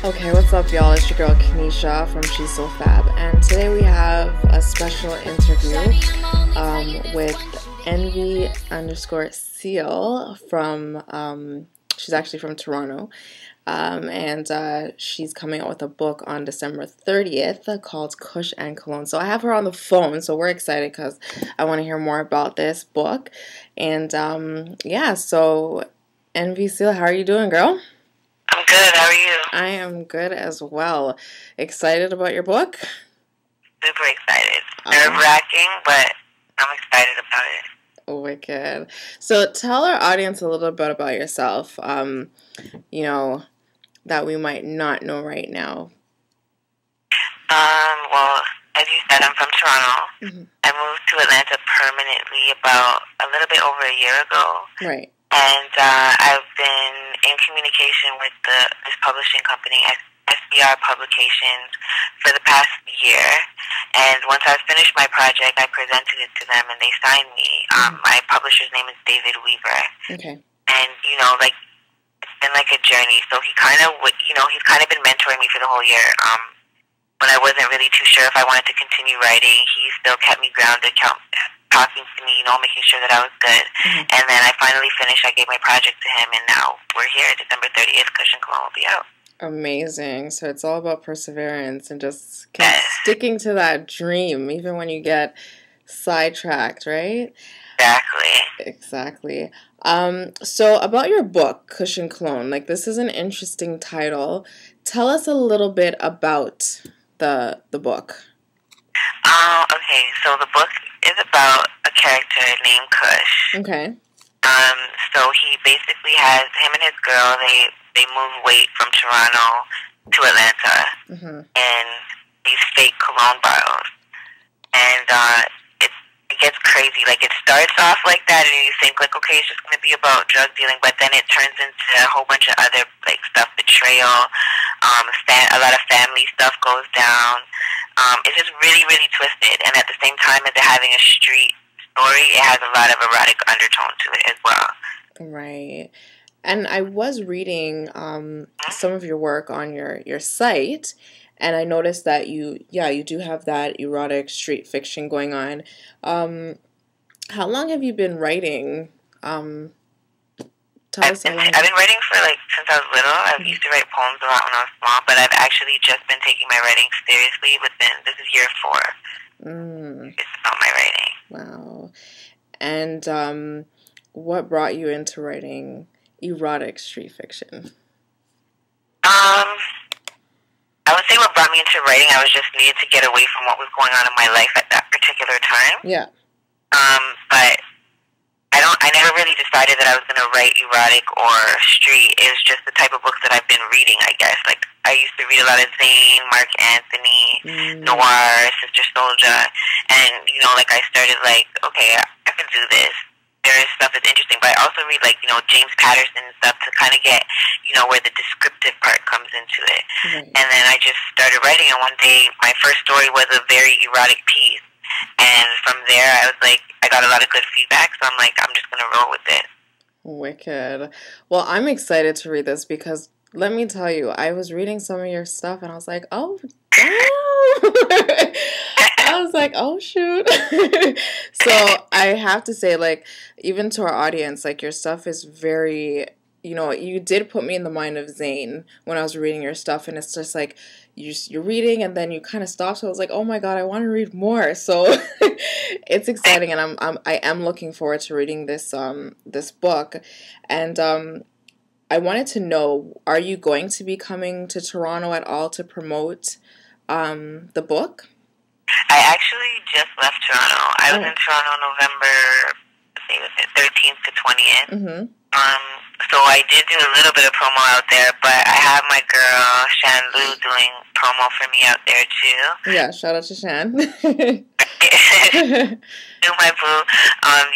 Okay, what's up, y'all? It's your girl Kenisha from SHESOFAB, and today we have a special interview with Envy_Seal from. She's actually from Toronto, and she's coming out with a book on December 30th called Kush and Cologne. So I have her on the phone, so we're excited because I want to hear more about this book. And yeah, so Envy Seal, how are you doing, girl? I'm good. How are you? I am good as well. Excited about your book? Super excited. Nerve-wracking, but I'm excited about it. Wicked. So tell our audience a little bit about yourself, you know, that we might not know right now. Well, as you said, I'm from Toronto. Mm-hmm. I moved to Atlanta permanently about a little bit over a year ago. Right. And I've been in communication with this publishing company, SBR Publications, for the past year. And once I finished my project, I presented it to them, and they signed me. My publisher's name is David Weaver. Okay. And, you know, like, it's been like a journey. So he kind of, he's kind of been mentoring me for the whole year. When I wasn't really too sure if I wanted to continue writing, he still kept me grounded, talking to me, making sure that I was good. Mm-hmm. And then I finally finished. I gave my project to him, and now we're here. December 30th, Kush and Cologne will be out. Amazing. So it's all about perseverance and just Yes. sticking to that dream, even when you get sidetracked, right? Exactly. So about your book, Kush and Cologne, like, this is an interesting title. Tell us a little bit about the book. Okay, so the book is about a character named Kush. Okay. So he basically has, him and his girl, they move weight from Toronto to Atlanta in these fake cologne bottles. And it gets crazy. Like, it starts off like that, and you think, like, okay, it's just going to be about drug dealing, but then it turns into a whole bunch of other, like, stuff, betrayal, a lot of family stuff goes down. It's just really, really twisted, and at the same time as it having a street story, it has a lot of erotic undertone to it as well. Right. And I was reading some of your work on your site, and I noticed that you do have that erotic street fiction going on. How long have you been writing? Tell us. I've been writing for, like, since I was little. I used to write poems a lot when I was small, but I've actually just been taking my writing seriously this is year 4. It's about my writing. Wow. And what brought you into writing erotic street fiction? I would say what brought me into writing, I was just needed to get away from what was going on in my life at that particular time. Yeah. But I never really decided that I was going to write erotic or street. It was just the type of books that I've been reading, I guess. Like, I used to read a lot of Zane, Mark Anthony, Noir, Sister Souljah, and, like, I started, like, okay, I can do this. There is stuff that's interesting, but I also read, like, James Patterson and stuff to kind of get, where the descriptive part comes into it. Right. And then I just started writing, and one day my first story was a very erotic piece. And from there, I was like, I got a lot of good feedback, so I'm like, I'm just going to roll with it. Wicked. Well, I'm excited to read this because, let me tell you, I was reading some of your stuff, and I was like, oh, damn. I was like, oh, shoot. So I have to say, like, even to our audience, like, your stuff is very, you did put me in the mind of Zane when I was reading your stuff, and it's just like, you're reading, and then you kind of stop, so I was like, oh my god, I want to read more. So it's exciting, and I am looking forward to reading this book. And I wanted to know, are you going to be coming to Toronto at all to promote the book? I actually just left Toronto. I was in Toronto November, I think it was 13th to 20th. So I did do a little bit of promo out there, but I have my girl, Shan Lu, doing promo for me out there, too. Yeah, shout out to Shan. Do my boo.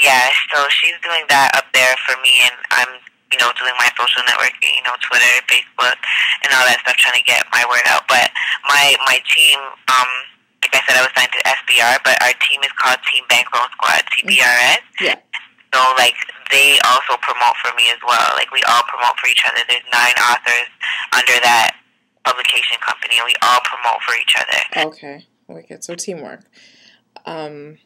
Yeah, so she's doing that up there for me, and I'm, doing my social networking, Twitter, Facebook, and all that stuff, trying to get my word out. But my team, like I said, I was signed to SBR, but our team is called Team Bankroll Squad, TBRS. Yeah. So, like, they also promote for me as well. Like, we all promote for each other. There's 9 authors under that publication company, and we all promote for each other. Okay, wicked. So teamwork. Teamwork,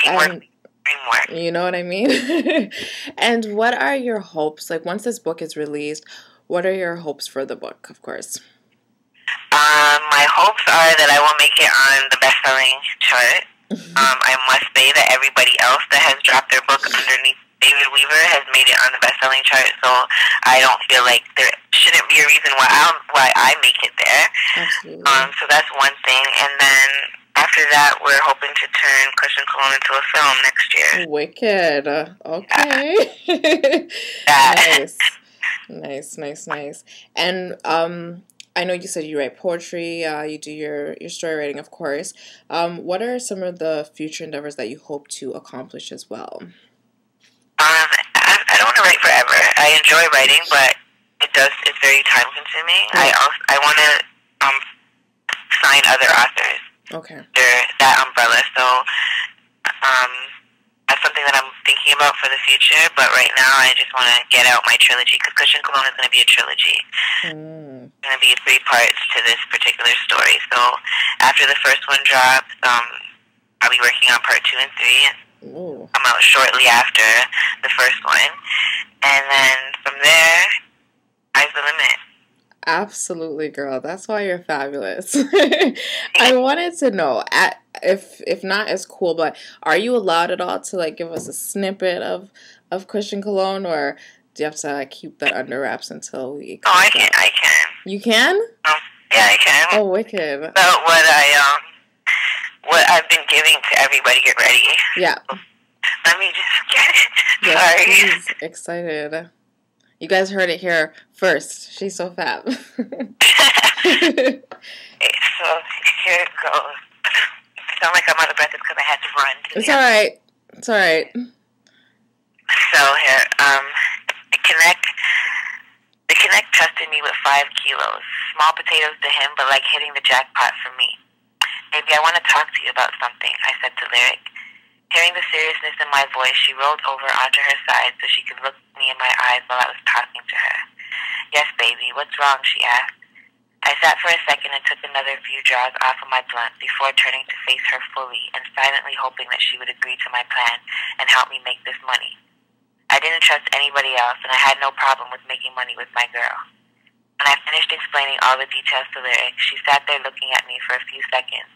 teamwork. You know what I mean? And what are your hopes? Like, once this book is released, what are your hopes for the book, of course? My hopes are that I will make it on the best-selling chart. I must say that everybody else that has dropped their book underneath David Weaver has made it on the best-selling chart, so I don't feel like there shouldn't be a reason why I make it there. Absolutely. So that's one thing, and then after that, we're hoping to turn Kush and Cologne into a film next year. Wicked. Okay. Nice. And I know you said you write poetry, you do your story writing, of course. What are some of the future endeavors that you hope to accomplish as well? I don't want to write forever. I enjoy writing, but it's very time consuming. I want to sign other authors. Okay. Under that umbrella. So that's something that I'm thinking about for the future. But right now, I just want to get out my trilogy, because Kush and Cologne is going to be a trilogy. It's going to be 3 parts to this particular story. So after the first one drops, I'll be working on part 2 and 3, and come out shortly after the first one. And then from there, sky's the limit. Absolutely, girl. That's why you're fabulous. I wanted to know, if not as cool, but are you allowed at all to like give us a snippet of Kush and Cologne, or do you have to keep that under wraps until we? I can. You can? Yeah, I can. Oh, wicked. About what I've been giving to everybody. Get ready. Yeah. Let me just get it. Yes, Sorry. please. Excited. You guys heard it here first. She's so fab. Okay, so here it goes. I sound like I'm out of breath because I had to run. It's all right. It's all right. So here, the Connect trusted me with 5 kilos. Small potatoes to him, but like hitting the jackpot for me. Maybe I want to talk to you about something, I said to Lyric. Hearing the seriousness in my voice, she rolled over onto her side so she could look me in my eyes while I was talking to her. Yes, baby, what's wrong, she asked. I sat for a second and took another few draws off of my blunt before turning to face her fully and silently hoping that she would agree to my plan and help me make this money. I didn't trust anybody else, and I had no problem with making money with my girl. When I finished explaining all the details to Lyric, she sat there looking at me for a few seconds.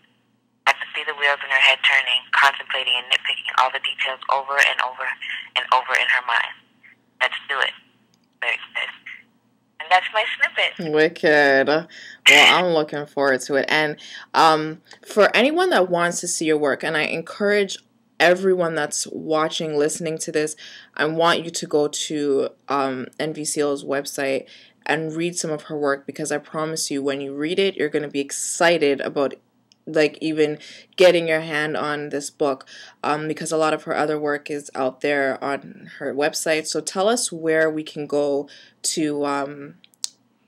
I could see the wheels in her head turning, contemplating and nitpicking all the details over and over and over in her mind. Let's do it, Lyric said. And that's my snippet. Wicked. Well, I'm looking forward to it. And for anyone that wants to see your work, and I encourage everyone that's watching, listening to this, I want you to go to NVCL's website and read some of her work, because I promise you, when you read it, you're going to be excited about like even getting your hand on this book, because a lot of her other work is out there on her website. So tell us where we can go to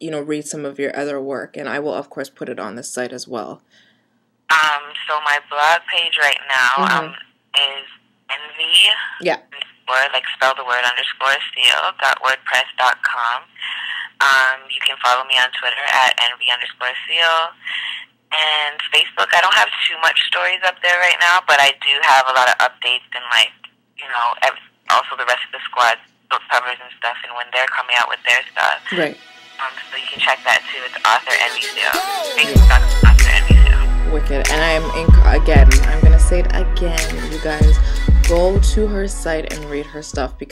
read some of your other work, and I will of course put it on the site as well. So my blog page right now is NV like spell the word _seal.wordpress.com. You can follow me on Twitter at NV_seal. And Facebook, I don't have too much stories up there right now, but I do have a lot of updates and, also the rest of the squad book covers and stuff, and when they're coming out with their stuff. Right. So you can check that too. It's author NVCL. Facebook, author NVCL. Wicked. And I'm going to say it again, you guys, go to her site and read her stuff, because